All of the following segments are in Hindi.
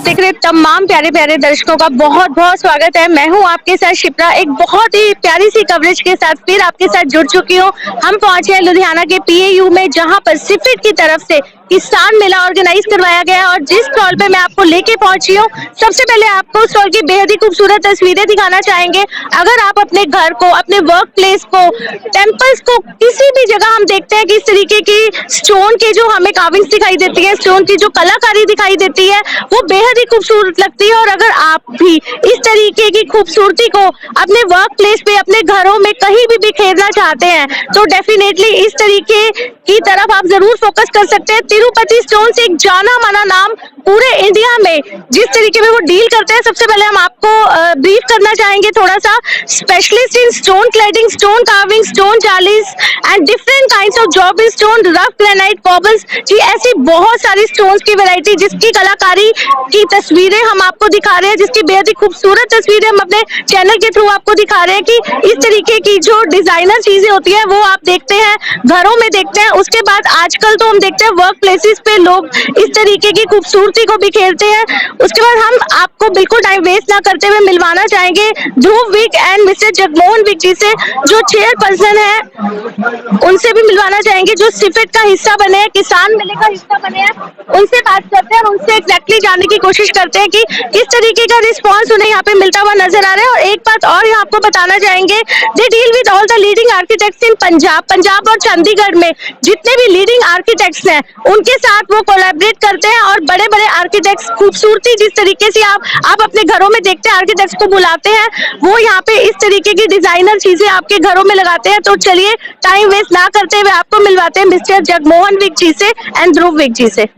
आप देख रहे हैं तमाम प्यारे प्यारे दर्शकों का बहुत बहुत स्वागत है। मैं हूं आपके साथ शिप्रा, एक बहुत ही प्यारी सी कवरेज के साथ फिर आपके साथ जुड़ चुकी हूं। हम पहुंचे हैं लुधियाना के पीएयू में, जहां पर सिफिट की तरफ से किसान मेला ऑर्गेनाइज करवाया गया है और जिस स्टॉल पे मैं आपको लेके पहुंची हूँ, सबसे पहले आपको स्टॉल की बेहद ही खूबसूरत तस्वीरें दिखाना चाहेंगे। अगर आप अपने घर को, अपने वर्क प्लेस को, टेम्पल्स को, किसी भी जगह हम देखते हैं कि इस तरीके की स्टोन के जो हमें कार्विंग्स दिखाई देती है, स्टोन की जो कलाकारी दिखाई देती है, वो बेहद ही खूबसूरत लगती है। और अगर आप भी इस तरीके की खूबसूरती को अपने वर्क प्लेस पे, अपने घरों में कहीं भी बिखेरना चाहते हैं, तो डेफिनेटली इस तरीके की तरफ आप जरूर फोकस कर सकते हैं। तिरुपति स्टोन से एक जाना माना नाम पूरे इंडिया में जिस तरीके में वो डील करते हैं, सबसे पहले हम आपको ब्रीफ करना चाहेंगे थोड़ा सा। Specialist in stone cladding, stone carving, stone jaalis and different kinds of job in stone, rough granite, cobbles, जी ऐसी बहुत सारी स्टोन्स की वैरायटी जिसकी कलाकारी की तस्वीरें हम आपको दिखा रहे हैं, जिसकी बेहद ही खूबसूरत तस्वीरें हम अपने चैनल के थ्रू आपको दिखा रहे हैं कि इस तरीके की जो डिजाइनर चीजें होती है वो आप देखते हैं, घरों में देखते हैं। उसके बाद आजकल तो हम देखते हैं वर्क प्लेसेस पे लोग इस तरीके की खूबसूरती को बिखेरते हैं। उसके बाद हम आपको बिल्कुल टाइम वेस्ट ना करते हुए मिलवाना चाहेंगे ध्रुव विक एंड मिस्टर जगमोहन विक जी से, जो चेयरपर्सन है, उनसे भी मिलवाना चाहेंगे, जो सिफिट का हिस्सा बने हैं, किसान मेले का हिस्सा बने हैं। उनसे बात करते हैं और उनसे एग्जैक्टली जानने की कोशिश करते हैं कि किस तरीके का रिस्पॉन्स उन्हें यहाँ पे मिलता हुआ नजर आ रहा है। और एक बात और यहाँ आपको बताना चाहेंगे, they deal with all the leading architects in Punjab और चंडीगढ़ में जितने भी लीडिंग आर्किटेक्ट्स हैं उनके साथ वो कोलैबोरेट करते हैं और बड़े बड़े आर्किटेक्ट्स, खूबसूरती जिस तरीके से आप अपने घरों में देखते हैं, आर्किटेक्ट्स को बुलाते हैं, वो यहाँ पे इस तरीके की डिजाइनर चीजें आपके घरों में लगाते हैं। तो चलिए टाइम वेस्ट ना करते हुए आपको मिलवाते हैं मिस्टर जगमोहन विक जी से एंड ध्रुव विक जी से।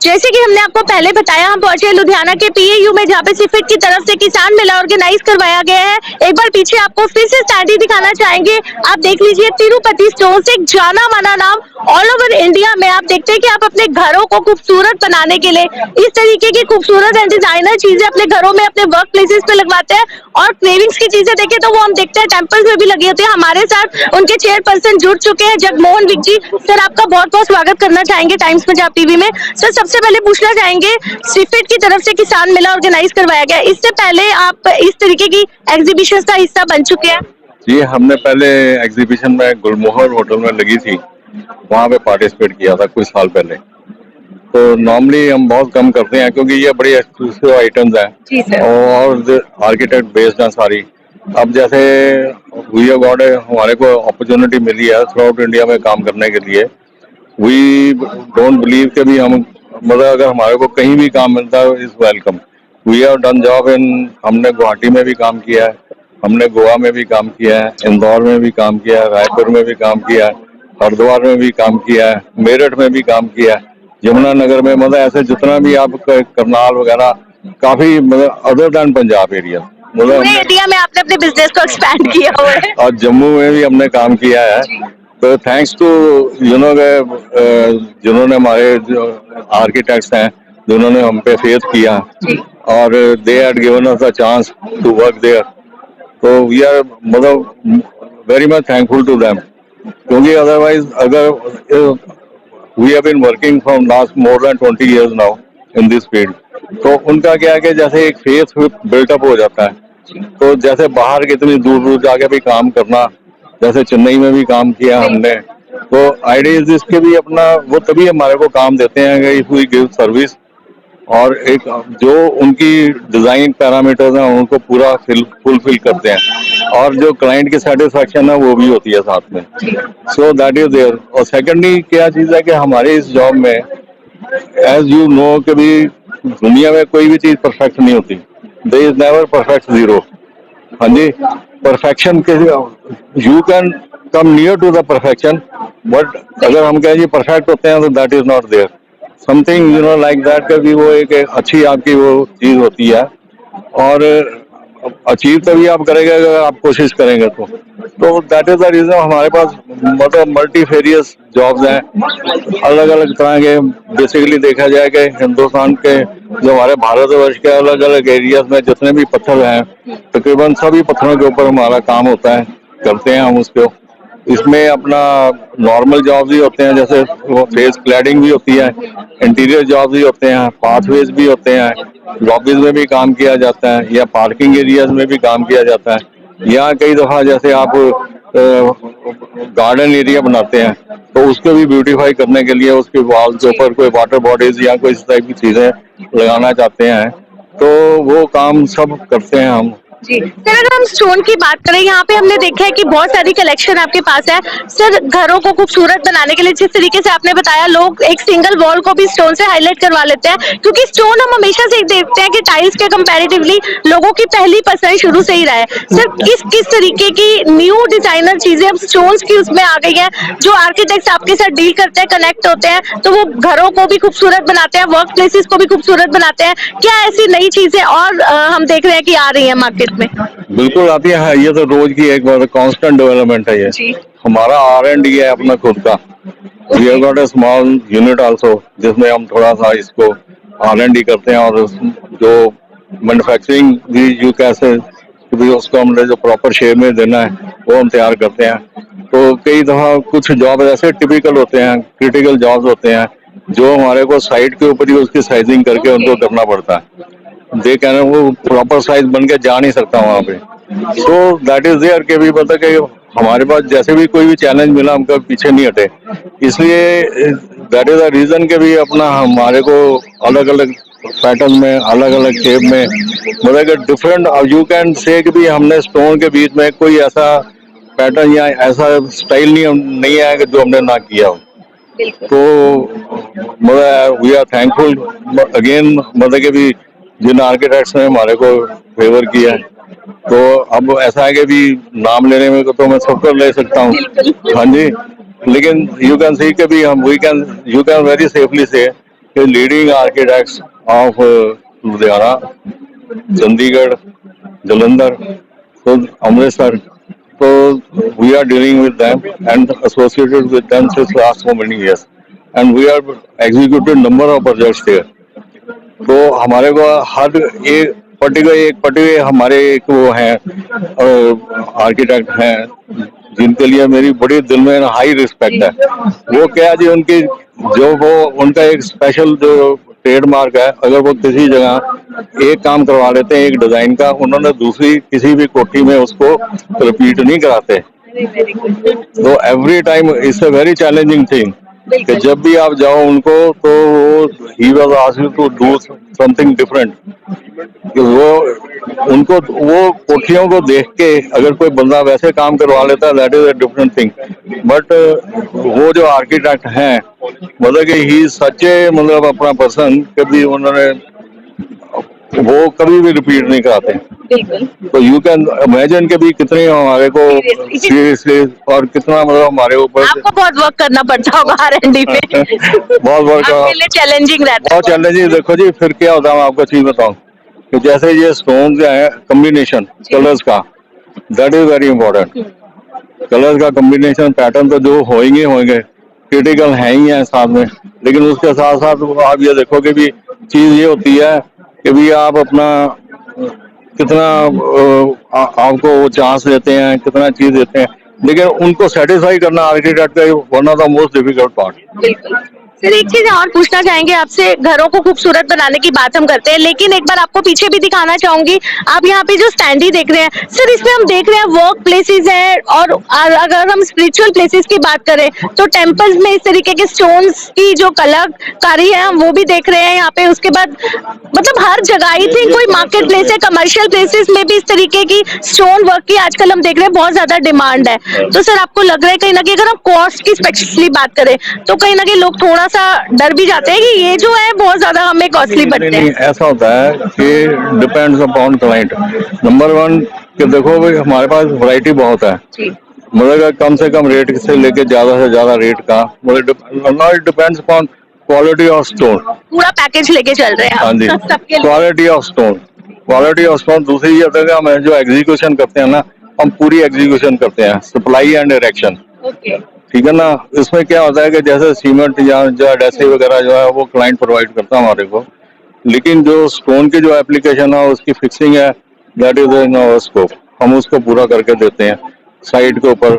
जैसे कि हमने आपको पहले बताया, हम पहुंचे लुधियाना के पीएयू में, जहाँ पे सिफिट की तरफ से किसान मेला ऑर्गेनाइज करवाया गया है। एक बार पीछे आपको फिर से स्टैंड दिखाना चाहेंगे, आप देख लीजिए तिरुपति स्टोन से एक जाना माना नाम ऑल ओवर इंडिया में। आप देखते हैं कि आप अपने घरों को खूबसूरत बनाने के लिए इस तरीके की खूबसूरत एंड डिजाइनर चीजें अपने घरों में, अपने वर्क प्लेसेस पे लगवाते हैं। और क्रेविंग्स की चीजें देखें तो वो हम देखते हैं टेम्पल्स में भी लगी होती है। हमारे साथ उनके चेयरपर्सन जुड़ चुके हैं, जगमोहन विक जी। सर, आपका बहुत बहुत स्वागत करना चाहेंगे टाइम्स पंजाब टीवी में। सर, सबसे पहले पूछना चाहेंगे, सिफिट की तरफ से किसान मेला ऑर्गेनाइज करवाया गया, इससे पहले आप इस तरीके की एग्जीबिशन का हिस्सा बन चुके हैं? जी, हमने पहले एग्जीबिशन में गुलमोहर होटल में लगी थी, वहाँ पे पार्टिसिपेट किया था कुछ साल पहले। तो नॉर्मली हम बहुत कम करते हैं क्योंकि ये बड़ी एक्सक्लूसिव आइटम्स हैं और आर्किटेक्ट बेस्ड हैं सारी। अब जैसे वी गॉड हमारे को अपॉर्चुनिटी मिली है थ्रू आउट इंडिया में काम करने के लिए। वी डोंट बिलीव कि भी हम मतलब अगर हमारे को कहीं भी काम मिलता है is welcome. We have done job in, हमने गुवाहाटी में भी काम किया है, हमने गोवा में भी काम किया है, इंदौर में भी काम किया है, रायपुर में भी काम किया है, हरिद्वार में भी काम किया है, मेरठ में भी काम किया है, यमुनानगर में, मतलब ऐसे जितना भी आप करनाल वगैरह काफी मतलब अदर देन पंजाब एरिया, मतलब इंडिया में आपने अपने बिजनेस को एक्सपैंड किया हुआ है। और जम्मू में भी हमने काम किया है। तो थैंक्स टू जिन्होंने हमारे जो आर्किटेक्ट्स हैं जिन्होंने हम पे फेथ किया और they had given us a chance to work there, तो वी आर मतलब very much thankful to them. क्योंकि अदरवाइज अगर we have been working from last more than 20 years now in this field, तो उनका क्या है कि जैसे एक फेथ बिल्टअप हो जाता है। तो जैसे बाहर कितनी दूर दूर जाके भी काम करना, जैसे चेन्नई में भी काम किया हमने, तो आइडिया इज इसके भी अपना वो तभी हमारे को काम देते हैं कि इफ वी गिव सर्विस और एक जो उनकी डिजाइन पैरामीटर्स हैं उनको पूरा फुलफिल करते हैं और जो क्लाइंट की सेटिस्फेक्शन है वो भी होती है साथ में। So that is there. और सेकेंडली क्या चीज है कि हमारे इस जॉब में एज यू नो कि भी दुनिया में कोई भी चीज परफेक्ट नहीं होती, there is never perfect zero. हाँ जी, परफेक्शन के you can come near to the perfection, but अगर हम कहें जी परफेक्ट होते हैं तो that is not there something you know like that कि वो एक अच्छी आपकी वो चीज होती है। और अचीव तभी आप करेंगे अगर आप कोशिश करेंगे तो दैट इज द रीजन हमारे पास मतलब मल्टीफेरियस जॉब्स हैं अलग अलग तरह के। बेसिकली देखा जाए कि हिंदुस्तान के जो हमारे भारतवर्ष के अलग अलग एरियाज में जितने भी पत्थर हैं तकरीबन सभी पत्थरों के ऊपर हमारा काम होता है, करते हैं हम उसको। इसमें अपना नॉर्मल जॉब भी होते हैं, जैसे वो फेस क्लैडिंग भी होती है, इंटीरियर जॉब भी होते हैं, पाथवेज भी होते हैं, लॉबीज में भी काम किया जाता है या पार्किंग एरियाज में भी काम किया जाता है। या कई दफा जैसे आप गार्डन एरिया बनाते हैं तो उसको भी ब्यूटीफाई करने के लिए उसके वॉल के ऊपर कोई वाटर बॉडीज या कोई इस टाइप की चीजें लगाना चाहते हैं तो वो काम सब करते हैं हम। जी सर, अगर हम स्टोन की बात करें, यहाँ पे हमने देखा है कि बहुत सारी कलेक्शन आपके पास है सर। घरों को खूबसूरत बनाने के लिए जिस तरीके से आपने बताया, लोग एक सिंगल वॉल को भी स्टोन से हाईलाइट करवा लेते हैं, क्योंकि स्टोन हम हमेशा से देखते हैं कि टाइल्स के कंपैरेटिवली लोगों की पहली पसंद शुरू से ही रहा है। सर किस किस तरीके की न्यू डिजाइनर चीजें अब स्टोन्स की उसमें आ गई है, जो आर्किटेक्ट्स आपके साथ डील करते हैं, कनेक्ट होते हैं, तो वो घरों को भी खूबसूरत बनाते हैं, वर्क प्लेसेस को भी खूबसूरत बनाते हैं। क्या ऐसी नई चीजें और हम देख रहे हैं कि आ रही है मार्केट में? बिल्कुल आती है, ये तो रोज की एक बार कांस्टेंट डेवलपमेंट है ये। जी। हमारा R&D है अपना खुद का। We have got a small unit also जिसमें हम थोड़ा सा इसको R&D करते हैं और जो मैन्युफैक्चरिंग भी जो कैसे भी उसको हमने जो प्रॉपर शेप में देना है वो हम तैयार करते हैं। तो कई दफा कुछ जॉब ऐसे टिपिकल होते हैं, क्रिटिकल जॉब्स होते हैं जो हमारे को साइट के ऊपर ही उसकी साइजिंग करके उनको करना पड़ता है। दे कहना वो प्रॉपर साइज बन के जा नहीं सकता वहाँ पे। सो दैट इज देयर के भी पता कि हमारे पास जैसे भी कोई भी चैलेंज मिला हम कभी पीछे नहीं हटे। इसलिए दैट इज द रीजन के भी अपना हमारे को अलग अलग पैटर्न में अलग अलग शेप में मतलब कि डिफरेंट यू कैन से कि भी हमने स्टोन के बीच में कोई ऐसा पैटर्न या ऐसा स्टाइल नहीं है कि जो हमने ना किया हो। तो मतलब वी आर थैंकफुल अगेन मतलब कि भी जिन आर्किटेक्ट्स ने हमारे को फेवर किया है। तो अब ऐसा है कि भी नाम लेने में तो मैं सबको ले सकता हूँ। हाँ जी, लेकिन यू कैन सी के भी हम यू कैन वेरी सेफली से leading architects of Ludhiana, Chandigarh, Jalandhar, तो Amritsar, so we are dealing with them and associated with them since last so many years and we are executed number of projects there। तो हमारे को हर एक पर्टिकुलर हमारे एक वो हैं आर्किटेक्ट हैं जिनके लिए मेरी बड़ी दिल में हाई रिस्पेक्ट है। वो क्या जी उनकी जो वो उनका एक स्पेशल जो ट्रेडमार्क है, अगर वो किसी जगह एक काम करवा लेते हैं एक डिजाइन का, उन्होंने दूसरी किसी भी कोठी में उसको रिपीट नहीं कराते। तो every time it's a very challenging thing कि जब भी आप जाओ उनको तो वो ही was asking to do something different. वो उनको वो कोठियों को देख के अगर कोई बंदा वैसे काम करवा लेता है that is a different thing. But वो जो आर्किटेक्ट हैं मतलब कि ही सच ए मतलब अपना पर्सन कभी उन्होंने वो कभी भी रिपीट नहीं कराते। तो यू कैन इमेजिन के भी कितने हमारे को सीरियसली और कितना मतलब हमारे ऊपर आपको बहुत वर्क करना पड़ता होगा R&D पे। बहुत वर्क आपके लिए चैलेंजिंग रहता है। बहुत चैलेंजिंग। देखो जी फिर क्या होता है, मैं आपको चीज बताऊं कि जैसे ये स्टोन जो है कम्बिनेशन कलर्स का that is very important. Colours का कम्बिनेशन पैटर्न तो जो होंगे क्रिटिकल है ही है साथ में, लेकिन उसके साथ साथ आप ये देखोगे भी चीज ये होती है कि भी आप अपना कितना आपको वो चांस देते हैं, कितना चीज देते हैं, लेकिन उनको सेटिस्फाई करना आर्किटेक्ट का one of the most difficult part. Sir एक चीज और पूछना चाहेंगे आपसे, घरों को खूबसूरत बनाने की बात हम करते हैं, लेकिन एक बार आपको पीछे भी दिखाना चाहूंगी। आप यहाँ पे जो स्टैंडी देख रहे हैं सर, इसमें हम देख रहे हैं वर्क प्लेसेस है, और अगर हम स्पिरिचुअल प्लेसेस की बात करें तो टेम्पल्स में इस तरीके के स्टोन्स की जो कलाकारी है हम वो भी देख रहे हैं यहाँ पे। उसके बाद मतलब हर जगह आई थिंक कोई मार्केट प्लेस है, कमर्शियल प्लेसेस में भी इस तरीके की स्टोन वर्क की आजकल हम देख रहे हैं बहुत ज्यादा डिमांड है। तो सर आपको लग रहा है कहीं ना कहीं अगर हम कॉस्ट की स्पेशली बात करें तो कहीं ना कहीं लोग थोड़ा सा डर भी जाते हैं कि ये जो है बहुत ज्यादा हमें कॉस्टली पड़ते हैं? ऐसा होता है कि depends upon client. Number one कि देखो भाई हमारे पास वैरायटी बहुत है, मतलब कम से कम रेट से लेके ज्यादा से ज्यादा रेट का मतलब it depends upon quality of stone. पूरा पैकेज लेके चल रहे हैं हाँ जी, सबके लिए। Quality of stone. दूसरी ये होता है कि हम जो एग्जीक्यूशन करते हैं ना, हम पूरी एग्जीक्यूशन करते हैं, सप्लाई एंड इरेक्शन। ठीक है ना। इसमें क्या होता है कि जैसे सीमेंट या जो एडेसिव वगैरह जो है वो क्लाइंट प्रोवाइड करता है हमारे को, लेकिन जो स्टोन की जो एप्लीकेशन है उसकी फिक्सिंग है that is in our scope. हम उसको पूरा करके देते हैं साइट के ऊपर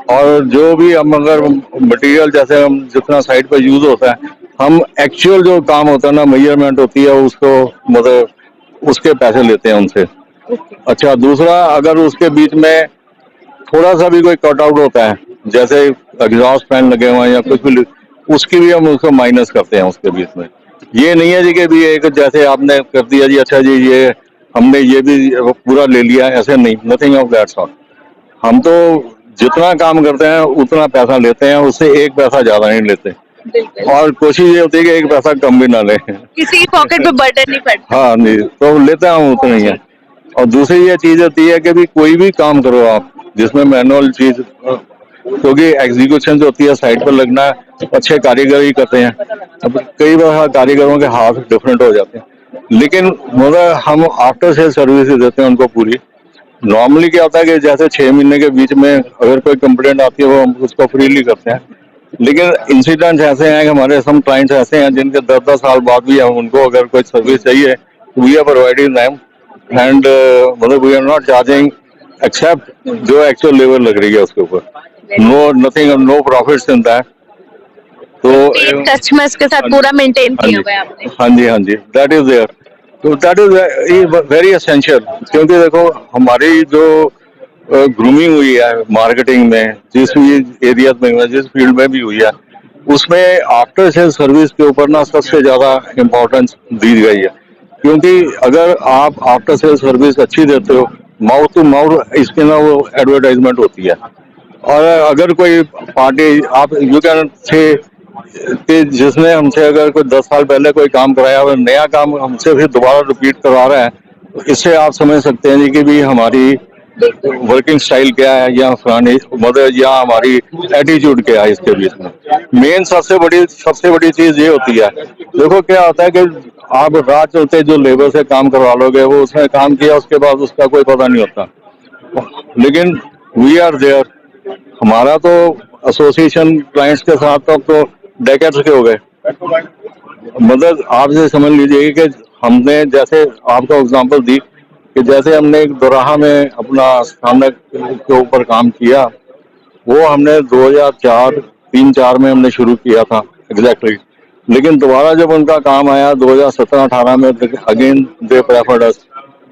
और जो भी हम अगर मटेरियल जैसे हम जितना साइट पर यूज होता है, हम एक्चुअल जो काम होता है ना, मेजरमेंट होती है उसको, मतलब उसके पैसे लेते हैं उनसे। अच्छा, दूसरा, अगर उसके बीच में थोड़ा सा भी कोई कट आउट होता है, जैसे एग्जॉस्ट फैन लगे हुए हैं या कुछ भी, उसकी भी हम उसको माइनस करते हैं उसके बीच में। ये नहीं है जी कि भी एक जैसे आपने कर दिया जी, अच्छा जी ये हमने ये भी पूरा ले लिया, ऐसे नहीं, नथिंग ऑफ दैट सॉर्ट। हम तो जितना काम करते हैं उतना पैसा लेते हैं, उससे एक पैसा ज्यादा नहीं लेते, और कोशिश ये होती है कि एक पैसा कम भी ना लें। किसी पॉकेट पे बर्डन नहीं पड़ता। हाँ नहीं, तो लेते हैं हम उतना ही है। और दूसरी ये चीज होती है कि भी कोई भी काम करो आप जिसमें मैनुअल चीज, क्योंकि एग्जीक्यूशन जो होती है साइट पर लगना, अच्छे कारीगर ही करते हैं। अब कई बार कारीगरों के हाथ डिफरेंट हो जाते हैं, लेकिन मतलब हम आफ्टर सेल सर्विस देते हैं उनको पूरी। नॉर्मली क्या होता है कि जैसे 6 महीने के बीच में अगर कोई कंप्लेंट आती है वो हम उसको फ्रीली करते हैं, लेकिन इंसिडेंट्स ऐसे हैं कि हमारे सम क्लाइंट्स ऐसे हैं जिनके 10-10 साल बाद भी हम उनको अगर कोई सर्विस चाहिए, we are providing them, and मतलब we are not charging except जो एक्चुअल लेबर लग रही है उसके ऊपर, no nothing, no profits in that. तो कस्टमर्स के साथ पूरा मेंटेन हाँ किया जी, हुआ है आपने। हाँ जी, हाँ जी, दैट इज देयर। तो दैट इज वेरी एसेंशियल, क्योंकि देखो हमारी जो ग्रूमिंग हुई है मार्केटिंग में, जिस भी एरिया में, जिस फील्ड में भी हुई है, उसमें आफ्टर सेल सर्विस के ऊपर ना सबसे ज्यादा इम्पोर्टेंस दी गई है। क्योंकि अगर आप आफ्टर सेल सर्विस अच्छी देते हो, माउथ टू माउथ इसकी ना वो एडवर्टाइजमेंट होती है। और अगर कोई पार्टी, आप यू कैन से कि जिसने हमसे अगर कोई 10 साल पहले कोई काम कराया और नया काम हमसे फिर दोबारा रिपीट करवा रहा है, तो इससे आप समझ सकते हैं जी कि भी हमारी वर्किंग स्टाइल क्या है, या फलानी मतलब या हमारी एटीट्यूड क्या है इसके बीच में। मेन सबसे बड़ी चीज ये होती है, देखो क्या होता है कि आप रात चलते जो लेबर से काम करवा लोगे, वो उसने काम किया उसके बाद उसका कोई पता नहीं होता, लेकिन वी आर देयर। हमारा तो एसोसिएशन क्लाइंट्स के साथ तो डेकेड्स के हो गए। मतलब आप ये समझ लीजिए कि हमने जैसे आपको एग्जांपल दी कि जैसे हमने एक दोराहा में अपना स्थानक के ऊपर काम किया, वो हमने 2004 3-4 में हमने शुरू किया था एग्जैक्टली, लेकिन दोबारा जब उनका काम आया 2017-18 में, अगेन दे प्रेफर्ड अस,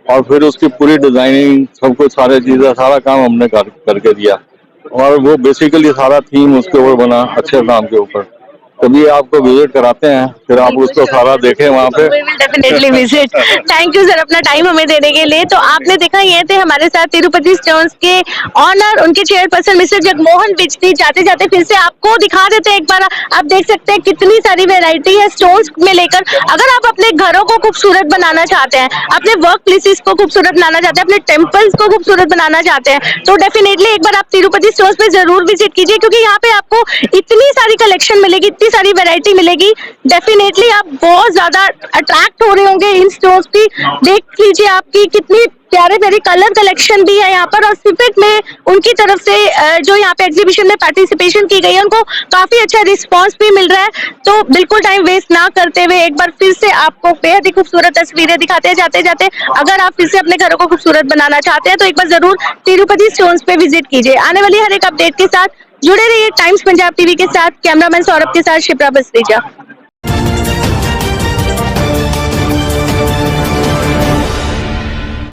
और फिर उसकी पूरी डिजाइनिंग सब कुछ सारे चीजें सारा काम हमने करके दिया, और वो बेसिकली सारा थीम उसके ऊपर बना अच्छे काम के ऊपर। कभी आपको विजिट कराते हैं, फिर आप उसको सारा देखें वहाँ पे। Definitely visit. Thank you sir अपना टाइम हमें देने के लिए। तो आपने देखा ये थे हमारे साथ तिरुपति स्टोन्स के ऑनर, उनके चेयरपर्सन मिस्टर जगमोहन बिजली। जाते जाते फिर से आपको दिखा देते हैं एक बार, आप देख सकते हैं कितनी सारी वेराइटी है स्टोन्स में लेकर। अगर आप अपने घरों को खूबसूरत बनाना चाहते हैं, अपने वर्क प्लेसेस को खूबसूरत बनाना चाहते हैं, अपने टेम्पल्स को खूबसूरत बनाना चाहते हैं, तो डेफिनेटली एक बार आप तिरुपति स्टोन्स पे जरूर विजिट कीजिए, क्योंकि यहाँ पे आपको इतनी सारी कलेक्शन मिलेगी, इतनी सारी वेरायटी मिलेगी। डेफिनेटली आप बहुत ज्यादा अट्रैक्ट हो रहे होंगे इन स्टोर्स की। देख लीजिए आपकी कितनी प्यारे प्यारे कलर कलेक्शन भी है यहाँ पर, और सिपेट में उनकी तरफ से जो यहाँ पे एग्जीबिशन में पार्टिसिपेशन की गई है, उनको काफी अच्छा रिस्पांस भी मिल रहा है। तो बिल्कुल टाइम वेस्ट ना करते हुए एक बार फिर से आपको बेहद ही खूबसूरत तस्वीरें दिखाते हैं जाते जाते। अगर आप फिर से अपने घरों को खूबसूरत बनाना चाहते हैं तो एक बार जरूर तिरुपति स्टोन्स पे विजिट कीजिए। आने वाली हर एक अपडेट के साथ जुड़े रहिए टाइम्स पंजाब टीवी के साथ। कैमरामैन सौरभ के साथ शिप्रा बसरेजा।